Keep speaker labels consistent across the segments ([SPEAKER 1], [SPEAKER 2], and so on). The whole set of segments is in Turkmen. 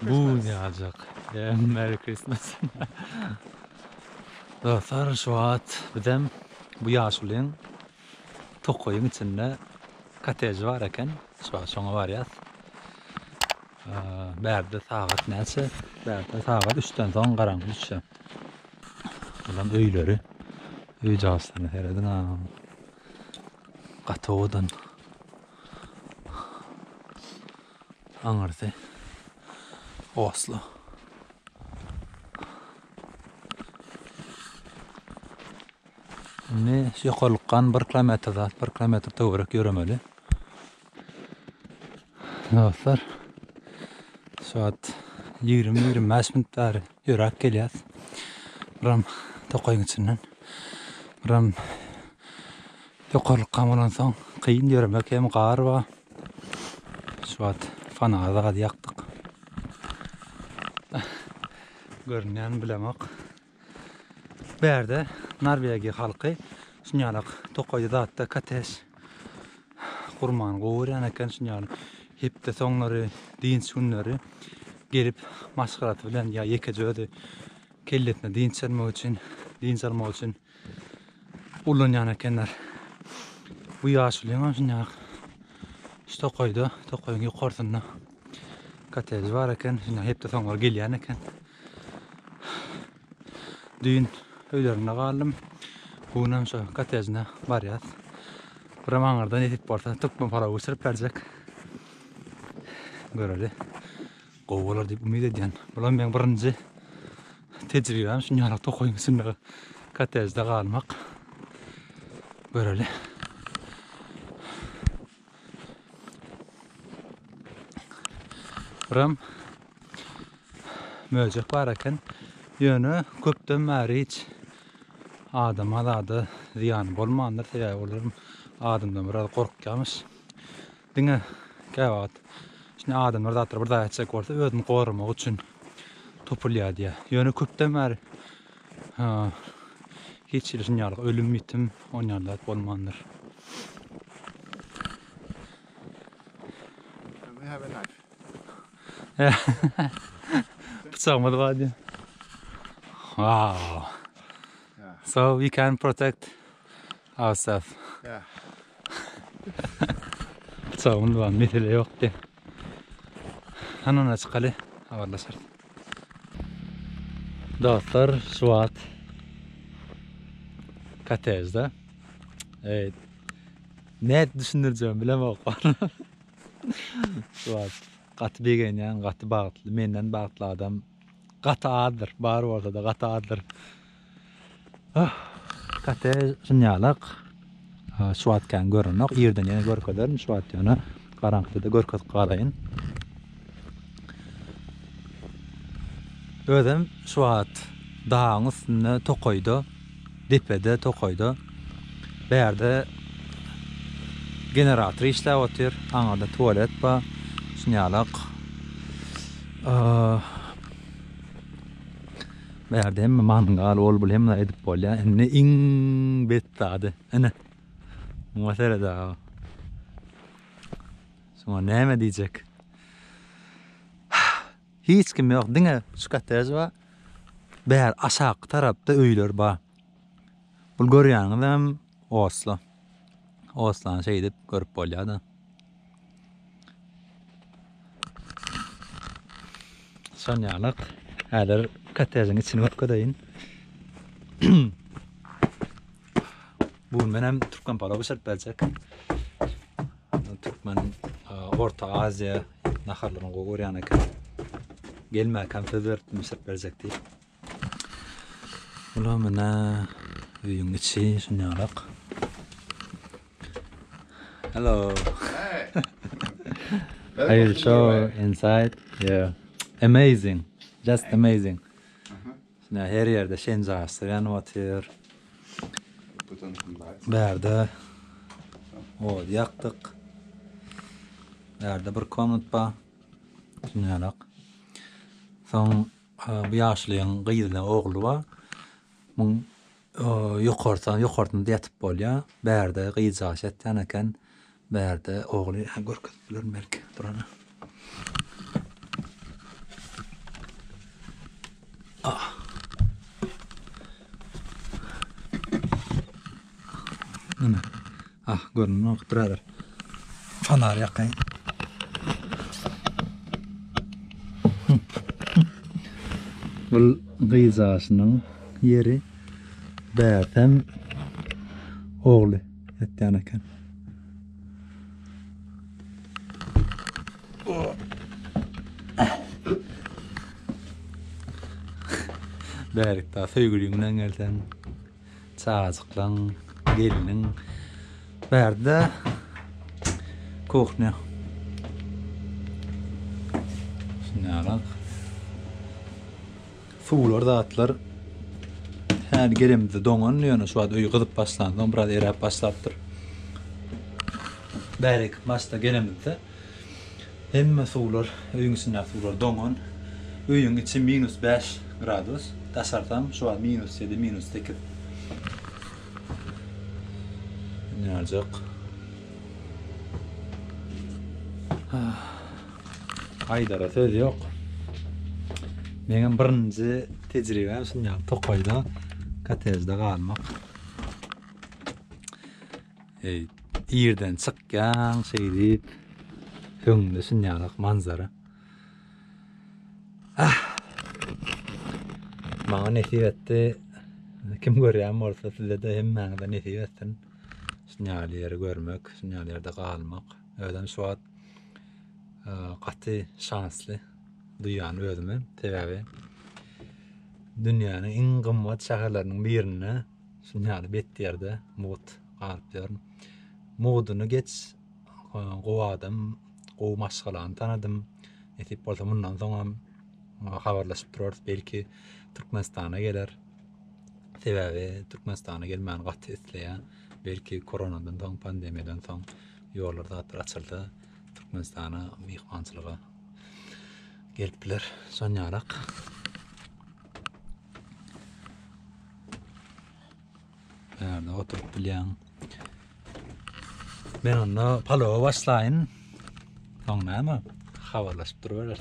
[SPEAKER 1] Bu ne alacak? Merry Christmas. Dostlar şu at bizim bu yaşlılığın Tokoyun içinde katej var eken şu an şona var ya. Berde saat neyse berde saat 3'ten sonra karanlık düşüyor. Ulan öyleri öy cahasını heredin ha. Katoğudan anırdı Oslo. Ne şey kolkan 1 kilometre 1 kilometre tövürük yürümeli. Dostlar saat 20-25 minutlar yürek geliyor. Buram Tokoyun içinden. Buram Tokolkan olan son kıyın yürümek hem qar var. Saat fanada yaktık. Görünen bilemek. Bu yerde Norvegiya halkı şunyalık Tokoyda hatta kateş kurman qoğuran eken şunyalık hep de sonları din şunları gelip maskaratı bilen ya yekeceği kelletine din çalmak için ulanyan ekenler. Bu yaşlıyım şunyalık işte Tokoyun yukarısında kateş var eken hep de sonları geliyen eken düğün öylerine kaldım. Bundan şu katejine var ya. Buramanlardan edip porta tıkma para uçurup verecek. Göreli. Qoğular deyip ümid ediyen. Bulan ben birinci tecrübem şunyalık Tokoyun içinde katejde kalmak. Göreli. Buram möcek var eken yönü köpten beri hiç adama da ziyan bolmandır sebäbi olarum adamdan biraz korkýarmyş. Diňe käwat. Şuna adamlar zatlar bir daha çek bolsa özüni gorumak üçin topulýar diýe. Ýöne köpden beri hiç şunýalyk ölüm bitim onýarlar bolmandyr.
[SPEAKER 2] We have a knife.
[SPEAKER 1] Bıçağımız var diye. Wow.
[SPEAKER 2] Yeah.
[SPEAKER 1] So we can protect ourselves.
[SPEAKER 2] Yeah.
[SPEAKER 1] Bıçağımız var, mesele yok diye. Hanına çıkalı haberleşir. Dostlar şu an katejde. Evet. Ne düşünürcüğüm bilemem. Şu an katı beğenen, katı bağıtlı, menden bağıtlı adam katı adır, bar ortada katı adır. Katej şunyalık şu atkan görünük, yerden yana görkelerin şu at yana karanlıkta da görket kalayın. Özüm şu at dağın üstüne Tokoyda, depede Tokoyda. Bir yerde generator işlev otur, anada tuvalet ba, şunyalık. Bir yerde hem mangal ol hem de edip bol ya, ne in bettadı, ne? Muhasere da. Sonra ne mi diyecek? Hiç kim yok, değil mi? Şu katej var. Bir aşağı tarafta öyler var. Bu görüyanım Oslo. Oslo'nun şey edip görüp bol ya da. Sonyalık. Her katejin içine bakadayın. Bu benim Türkmen para başarıp verecek. Türkmen Orta Asya naharlarını koğuryana kan gelme kan fıdırıp başarıp verecek değil. Ulan bana uyun içi şunyalık. Hello.
[SPEAKER 2] Hey.
[SPEAKER 1] I will show inside. Yeah. Amazing. Just amazing. Şimdi her yerde şencası yanıvatır.
[SPEAKER 2] Put on some lights.
[SPEAKER 1] Berde o yaktık. Berde bir konut ba. Şunyalık. Son bu yaşlıyın qıydılan oğlu var. Mun yukarıdan yatıp bolya. Berde qıyıcaq etken eken. Berde oğlu görkütülür belki durana. Nima? Görünüyor birader. Fanar yakayım. Bu gıyzasının yeri bärtem oğlu etden ekan. Bärikda söýgülüňden gelsen çazıklaň geliniň bärde kuchня. Şunalak. Suwlar zatlar her gerimde doňan ýöne şu öýü gyzyp başlandan biraz erap başlapdyr. Bärik başda gerimde hemme suwlar öýüňiňden suwlar doňan öýüň içi -5 gradus tasartam şu an -7 -8. Nerjak. Aydara söz ýok. Meňem birinji tejribem şundan Tokaýda katejde galmak. Ýerden çykýan şeýdip höňde şundan manzara. Maňa nesip etdi. Kim görýän bolsa sizde hem maňa nesip etsin. Şundan ýeri görmek, şundan ýerde galmak. Öýden şu wagt gaty şansly duýan özüme sebäbi dünýäniň iň gymmat şäherlerinden birine şundan betdiýerde mut galyp muduny geç gowadym, gow maşgalany tanadym. Etip bolsa mundan soň habarlaşyp durarys, belki Türkmenistana geler. Sebäbi Türkmenistana gelmän gaty isleýär. Belki koronadan soň, pandemiýadan soň ýollar zatlar açyldy. Türkmenistana mihmançylyga gelipler. Sonýarak. Bärde oturup bilýän. Men onda palowa başlaýyn. Soňnama habarlaşyp durýarlar.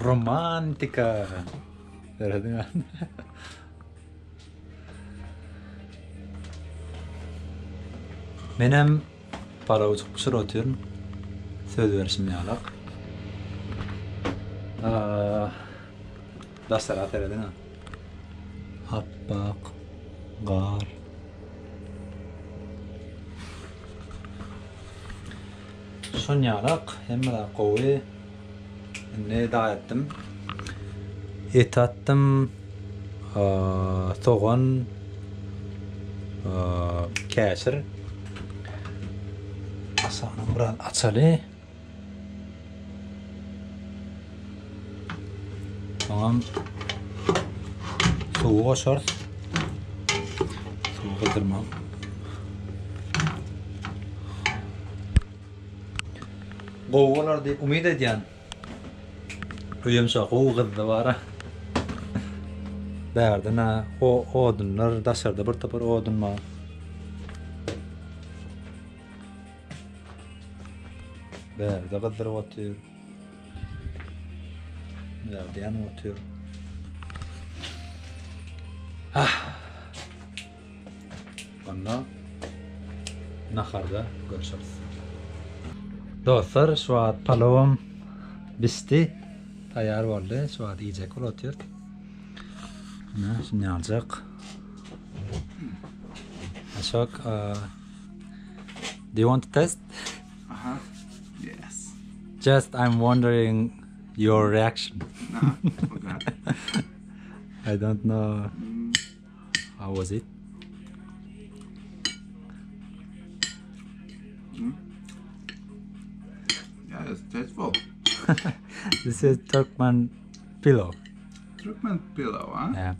[SPEAKER 1] Romantika. Gördün Menem para uçuk pişir otuyorum. Söz verişim yalak. Dastarat eredin ha. Happak. Gar. Son yalak. Hem de kovi. Ne daha ettim. Et attım. Soğan. Käsir. Asanım biraz açalı. Tamam. Suyu koşar. Suyu kızdırmam. Qoğular deyip umid edýän. Öýümşä qoğu kızdy bara. Bärdina o odunlar daşarda bir tapar odunma. Bärde gyddyryp otyr. Bärde ýany otyr. Onda naharda görüşürüz. Dostlar, şu an palowam bisti. Taýýar boldy. Şu an iýjek bolýar. Şimdi alacak. Aşak, do you want to test?
[SPEAKER 2] Yes.
[SPEAKER 1] Just I'm wondering your reaction.
[SPEAKER 2] Nah, okay.
[SPEAKER 1] I don't know. How was it?
[SPEAKER 2] Yeah, it's tasteful.
[SPEAKER 1] This is Turkmen pillow.
[SPEAKER 2] Turkmen pillow, huh?
[SPEAKER 1] Yeah.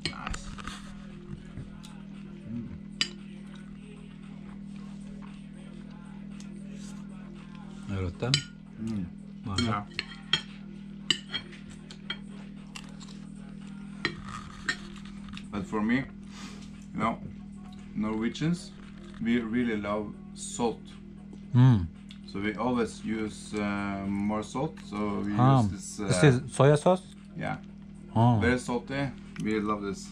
[SPEAKER 2] Nice.
[SPEAKER 1] Öyle
[SPEAKER 2] Yeah. But for me, You know, Norwegians, we really love salt. So we always use more salt. So we use this.
[SPEAKER 1] This is soya sauce?
[SPEAKER 2] Yeah,
[SPEAKER 1] Oh.
[SPEAKER 2] very salty. We love this.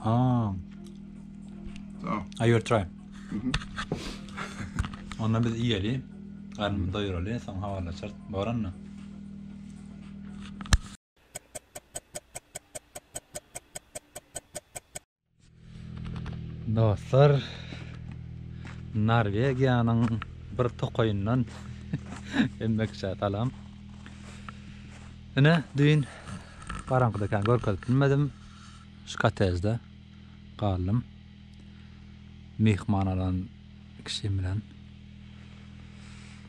[SPEAKER 1] Oh.
[SPEAKER 2] So.
[SPEAKER 1] I will try. Onu biz yiyeli. Karnımı doyuralı. Son havalar şart. Boran mı? Dostlar, Norvegiyanın bir tokoyundan gelmekçe talam. Ine düğün Baranqıdakan görkezip bilmedim. Şu katezde qaldım. Mehmanalan kişi bilen.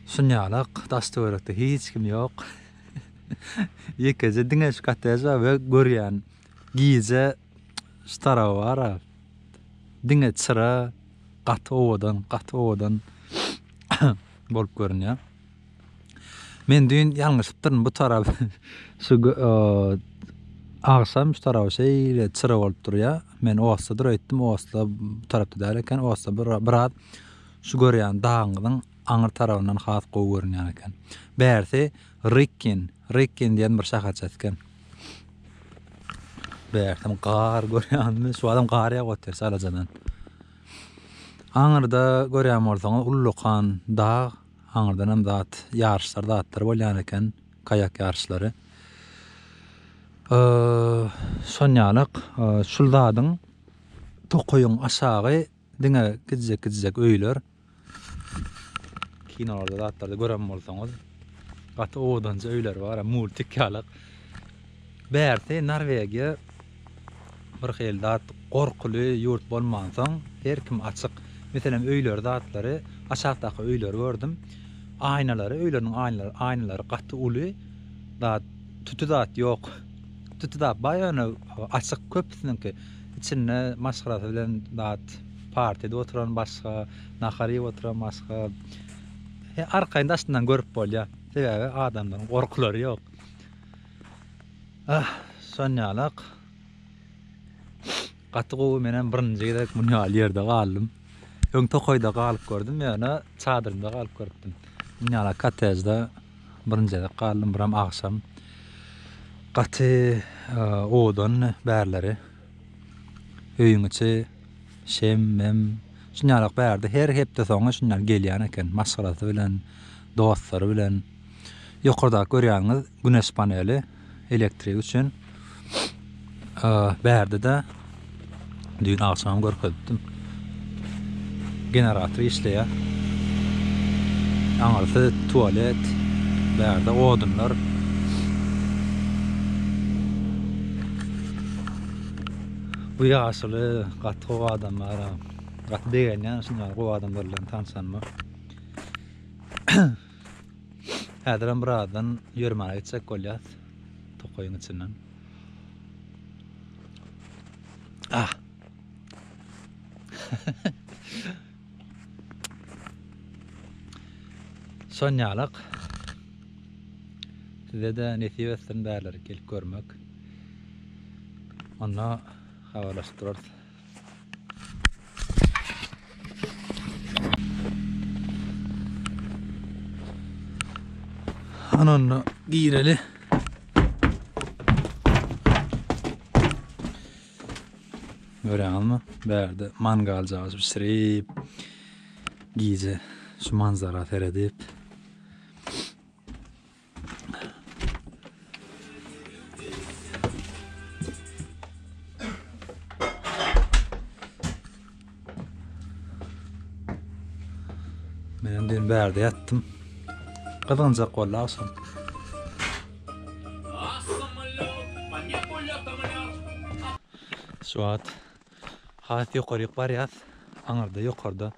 [SPEAKER 1] Şunyalıq dasturlukda hiç kim yok. Yekece dinge şu katezde ve görýän gize stara var. Dinge çıra qatı odan bolup görünýär. Men düğün ýalňyşypdyryn bu tarap şu ağsam şu tarapy şeýle çıra bolup durýar. Men oğasta durýtdym, oğasta bu tarapda däl eken, oğasta bir şu görýän daňyň aňyr tarabyndan has gowy görünýär eken. Bärsi Rikken diýen bir şahar çetken. Bärsim gar görýänmi? Şu adam garya gotar salajadan. Aňyrda görýän bolsaňyz Ullukan dağ, aňyrdan hem zat ýarşlar zatlar bolýan eken, kayak ýarşlary. Şonýalyk şul dadyň tokoýuň aşagy diňe gizjek öýler. Kinolarda zatlarda görän bolsaňyz gaty odanjy öýler bar, multikalyk. Bärti Norwegiýa bir hel dat gorkuly ýurt bolmansaň her kim açyk. Meselem öýler zatlary, aşagdaky öýler gördüm. Aynalary, öýleriň aynalary gaty uly, dat tütü zat ýok. Tütü zat baýany açyk köpüsiniňki içinde maşgaraty bilen dat partide oturan başga, nahary oturan başga. Arkayında aslında görüp bolýar. Sebäbi adamlaryň gorkulary ýok. Şonýalyk gaty gowy menen birinji gerek munýal ýerde galdym. Öň tokoyda galyp gördüm, ýa-ni çadyrymda galyp gördüm. Munýala katejde birinji gerek galdym, biram agşam. Gaty odan bärleri. Öýüň içi şemmem şunýalyk bärde her hepde soňa şunlar gelýän eken, maşgaraty bilen, dostlary bilen. Ýokarda görýäňiz güneş paneli elektrik üçin bärde de düýün agşam görkezdim. Generator işleýär. Aňarsy tualet, bärde odunlar. Bu ýaşuly gaty adamlar, gaty degenýär, şunlar gowy adamlar bilen tanışanmy. Häzirem birazdan ýörmäge gitsek bolýar. Tokoyuň içinden. Şonýalyk size de nesip etsin bärleri gelip görmek. Onda habarlaşdyrar. Ananı giýreli. Görýänmi? Bärde mangaljagy pişirip giýje şu manzara seredip. Men dün bärde ýatdym. Kazanacak valla asam. Şu at hat ýokary barýar. Aňarda ýokarda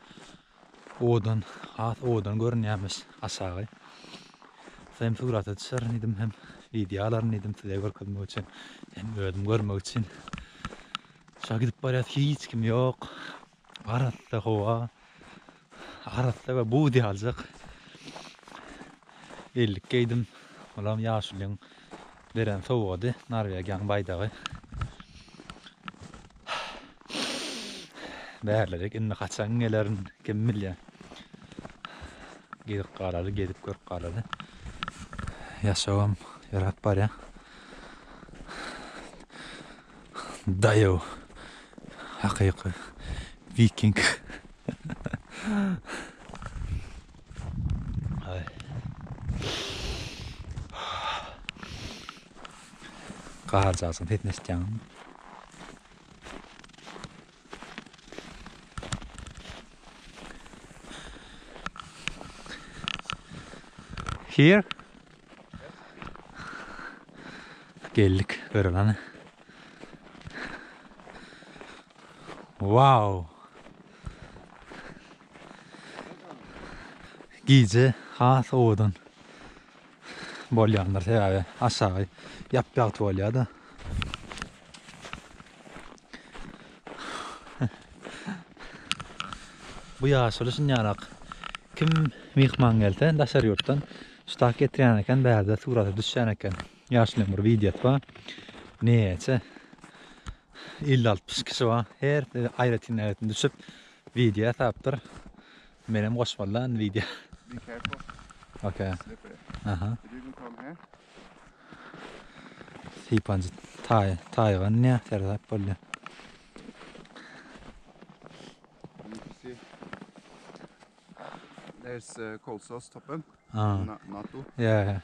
[SPEAKER 1] odan, hat odan görünýärmiş aşagy. Sen suratda çyryň idim hem videolaryny idim size görkezmek üçin, hem özüm görmek üçin. Şa gidip barýar, hiç kim ýok. Aratda howa, aratda we bu diýaljak. Ellik geydim. Olam ýaşulyň deren sowady, Norwegiýanyň baýdagy. Bärlerek inni kaçan gelerin kim bilýär. Gidip galaly, gedip görüp galaly. Yaşawam yarat bar ya. Dayo. Hakyky viking. Ay. Qaharjasyn fitness jan. Here? Geldik görülen. Wow. Gize has odan. Bolyanlar sebebi aşağı yapyak tuvalya Bu yaşılışın yanak. Kim mihman gelse daşar yurttan stak getiren eken berde suratı düşen eken. Yaşlıyım bir videot var. Neyse 50-60 kişi var. Her ayretin ayretin düşüp video taptır. Benim koşmadan video.
[SPEAKER 2] Be careful.
[SPEAKER 1] Okay.
[SPEAKER 2] Slippery.
[SPEAKER 1] Aha.
[SPEAKER 2] Did you come here?
[SPEAKER 1] Hipanjı Tayvan ne terap böyle.
[SPEAKER 2] You can see there's Kolsås toppen, NATO,
[SPEAKER 1] Yeah.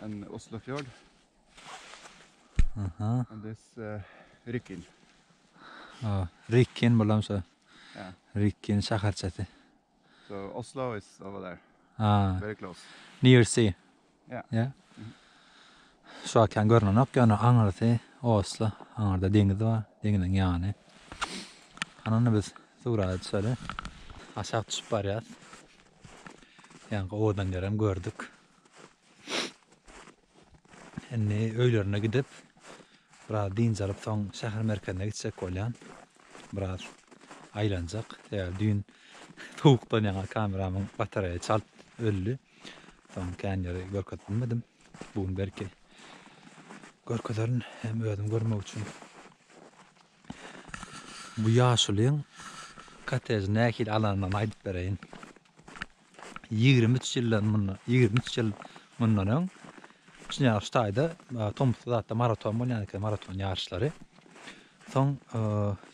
[SPEAKER 2] and Oslofjord,
[SPEAKER 1] Aha.
[SPEAKER 2] and this Rykkinn.
[SPEAKER 1] Rykkinn bolam så.
[SPEAKER 2] Yeah.
[SPEAKER 1] Rykkinn şaharçatı.
[SPEAKER 2] So Oslo is over there, very close.
[SPEAKER 1] Near sea.
[SPEAKER 2] Yeah.
[SPEAKER 1] Yeah. Så kan görna nok yana angartı Oslo. Angarda dengde var. Dengden yani. Ananı biz sura söyle. Aşağı düşüp barıyat. Yani odan görem gördük. Enne öylerine gidip biraz dinç alıp son şehir merkezine gitsek olyan. Biraz aylanacak. Yani dün soğuktan yana kameramın bataryayı çalt öldü. Son kendini görkatılmadım. Bugün belki görkatların hem ödüm görmek için. Bu yaşılığın katez nekil alanından aydıp bereyin. 23 yıl bundan Şunlar stayda Tomsk'ta maraton bolan maraton yarışları. Son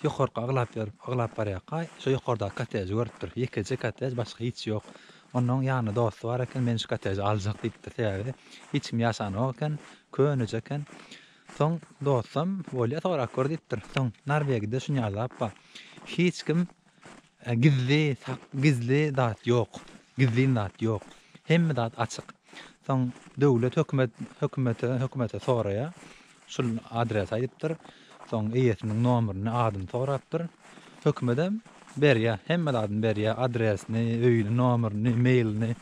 [SPEAKER 1] yukarı ağlap barayaqay, şu yukarıda katez görüpdir. Yekece katez başka hiç yok. Onun yanında dostu var eken men şu katez alacak deyip de hiç kim yaşan oken, könüceken. Son dostum bolya torak gördüpdir. Son Norvegiýede şunlar yappa. Hiç kim gizli dat yok. Gizli dat yok. Hemme dat açık. Son devlet hökümete soraya şul adres ayıptır. Son eýetiniň nomerini adyny sorapdyr. Hökümedem berýär, hemme adyny berýär, adresini, öýüni, nomerini, mailini.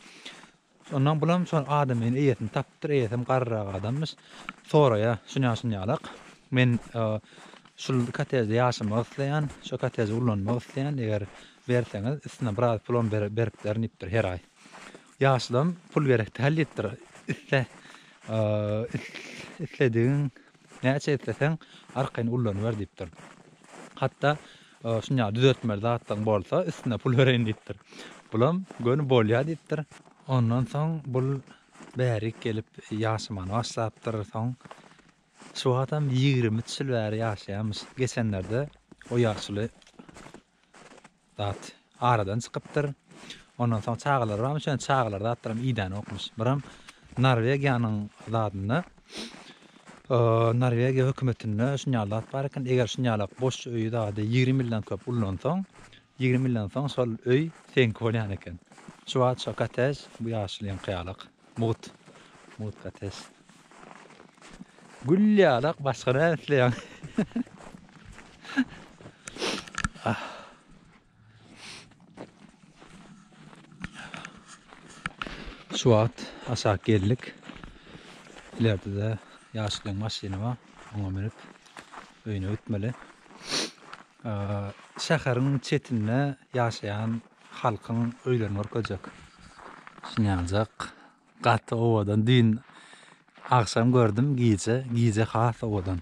[SPEAKER 1] Ondan bulam şol adamyň eýetini tapdyr, eýetim garraga adamyş. Soraya şuňa-şuňalak. Men şul katezde ýaşamak isleýän, şu katezde ullanmak isleýän eger berseňiz, isine biraz pul beripler nipdir her ay. Yaşlım pul berip halletdir. İstediğin näçe etseň arkaň ullanýar diýipdir. Hatta şuňa düzeltmeler zatdan bolsa üstüne pul bereň diýipdir. Bulam gönü bolýar diýipdir. Ondan soň bul bärik gelip ýaşamany başlapdyr. Soň şu adam 23 ýyl bäri ýaşaýarmyş. Geçenlerde o ýaşly zat aradan çykypdyr. Ondan soň çağlar barmy, şol çağlar zatlaram ýydan okmuş. Biram Norwegiýanyň zadyny Norwegiýa hökümetine şunýalar bar eken, eger şunýalar boş öýü zady 20 milyon köp ullansaň, 20 milyon soň şol öý sen bolýan eken. Şu wagt şu katez bu ýaşlyň kıyalyk. Mut katez. Gülýalak başga näsleýän. Şu wagt aşağı geldik. İleride de ýaşlyň maşyny bar. Oňa minip öýüne ötmeli. Şäheriň çetinde ýaşaýan halkyň öýlerini görkezek. Şunýaljak gaty owadan dün akşam gördüm gize has owadan.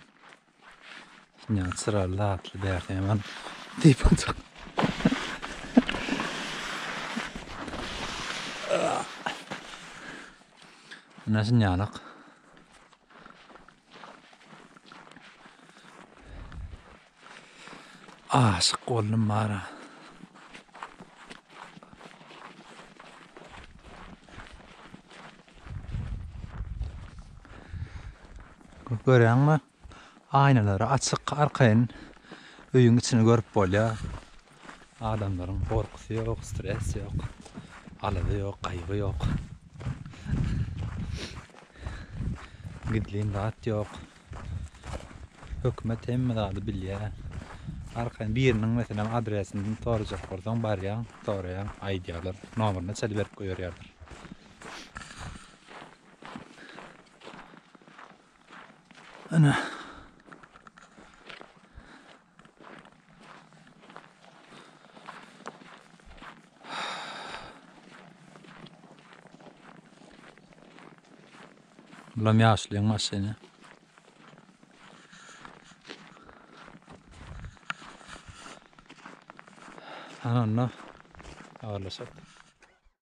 [SPEAKER 1] Şunýa çyrarly atly bärt hemen deyip olacak. Nasıl yanık? Aşık oldum bana. Görüyor musun? Aynaları açık arkayın. Öyün içini görüp bolya. Adamların korkusu yok, stres yok. Alığı yok, kaybı yok. Gidliğin rahat yok. Hükümet hem adı bilye. Arkayın birinin mesela adresini soracak oradan baryan, sorayan, aydiyalar, numarını çeli verip koyuyor yardır. Ana. Ulan yaşlıyım masayını. Ananla ağırlaşak.